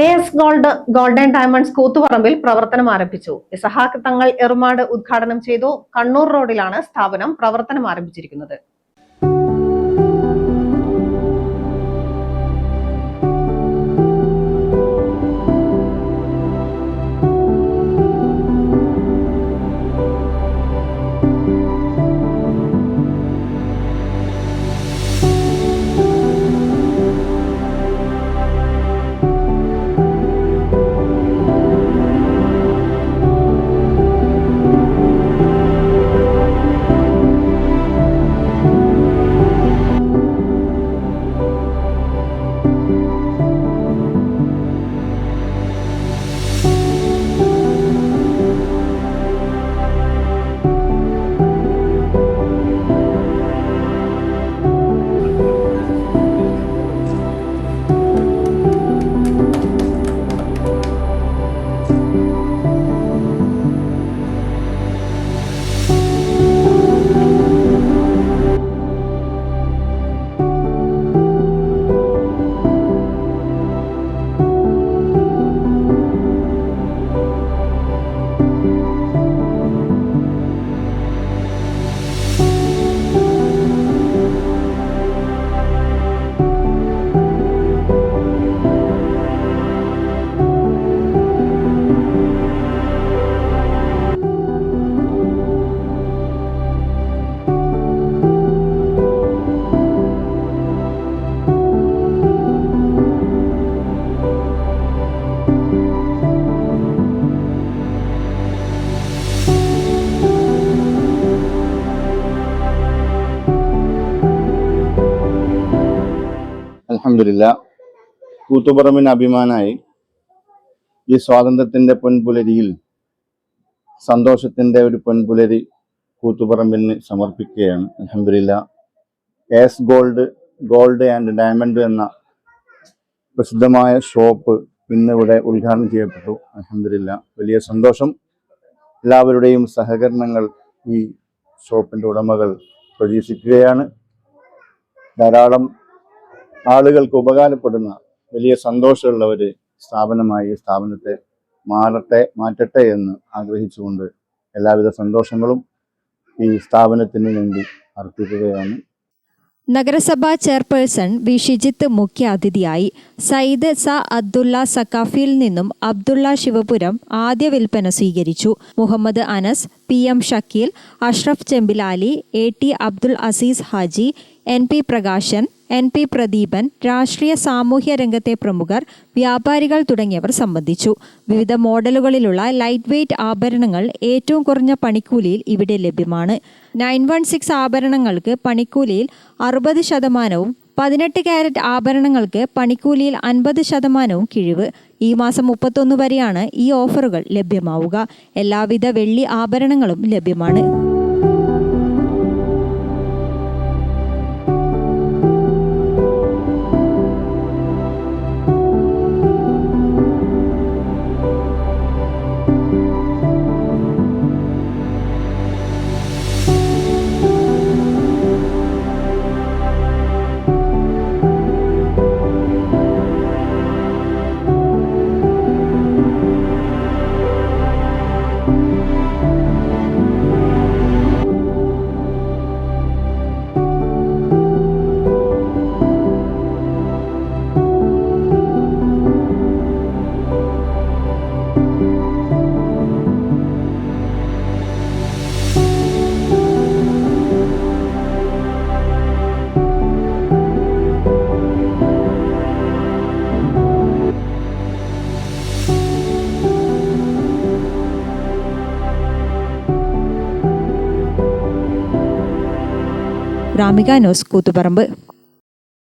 S golden diamonds കൂത്തുപറമ്പിൽ പ്രവർത്തനം ആരംഭിച്ചു. ഇസഹാക്ക് തങ്ങൾ എറുമാട് ഉദ്ഘാടനം ചെയ്തു. കണ്ണൂർ റോഡിലാണ് സ്ഥാപനം പ്രവർത്തനം ആരംഭിച്ചിരിക്കുന്നത്. അൽഹംദുലില്ലാ, കൂത്തുപറമ്പിന് അഭിമാനായി ഈ സ്വാതന്ത്ര്യത്തിന്റെ പൊൻപുലരിയിൽ സന്തോഷത്തിന്റെ ഒരു പൊൻപുലരി കൂത്തുപറമ്പിന് സമർപ്പിക്കുകയാണ്. അൽഹംദുലില്ലാ, എസ് ഗോൾഡ് ആൻഡ് ഡയമണ്ട് എന്ന പ്രസിദ്ധമായ ഷോപ്പ് ഇന്നിവിടെ ഉദ്ഘാടനം ചെയ്യപ്പെട്ടു. അൽഹംദുലില്ലാ, വലിയ സന്തോഷം. എല്ലാവരുടെയും സഹകരണങ്ങൾ ഈ ഷോപ്പിന്റെ ഉടമകൾ പ്രതീക്ഷിക്കുകയാണ്. ധാരാളം ആളുകൾക്ക് ഉപകാരപ്പെടുന്ന വലിയ സന്തോഷമുള്ള ഒരു സ്ഥാപനമായി ഈ സ്ഥാപനത്തെ മാറ്റട്ടെ എന്ന് ആഗ്രഹിച്ചുകൊണ്ട് എല്ലാവിധ സന്തോഷങ്ങളും ഈ സ്ഥാപനത്തിന് വേണ്ടി അർപ്പിക്കുകയാണ്. നഗരസഭാ ചെയർപേഴ്സൺ വി ഷിജിത്ത് മുഖ്യാതിഥിയായി. സയ്യിദ് സ അബ്ദുള്ള സക്കാഫിയിൽ നിന്നും അബ്ദുള്ള ശിവപുരം ആദ്യ വിൽപ്പന സ്വീകരിച്ചു. Muhammad Anas, PM Shakeel, Ashraf Chempilali, AT Abdul Azeez Haji, NP Prakashan, NP Pradeepan, രാഷ്ട്രീയ സാമൂഹ്യ രംഗത്തെ പ്രമുഖർ, വ്യാപാരികൾ തുടങ്ങിയവർ സംബന്ധിച്ചു. വിവിധ മോഡലുകളിലുള്ള ലൈറ്റ് വെയ്റ്റ് ആഭരണങ്ങൾ ഏറ്റവും കുറഞ്ഞ പണിക്കൂലിയിൽ ഇവിടെ ലഭ്യമാണ്. 916 ആഭരണങ്ങൾക്ക് പണിക്കൂലിയിൽ 60%, 18 കാരറ്റ് ആഭരണങ്ങൾക്ക് പണിക്കൂലിയിൽ 50% കിഴിവ്. ഈ മാസം 31 വരെയാണ് ഈ ഓഫറുകൾ ലഭ്യമാവുക. എല്ലാവിധ വെള്ളി ആഭരണങ്ങളും ലഭ്യമാണ്. രാമിക ന്യൂസ്, കൂത്തുപറമ്പ്.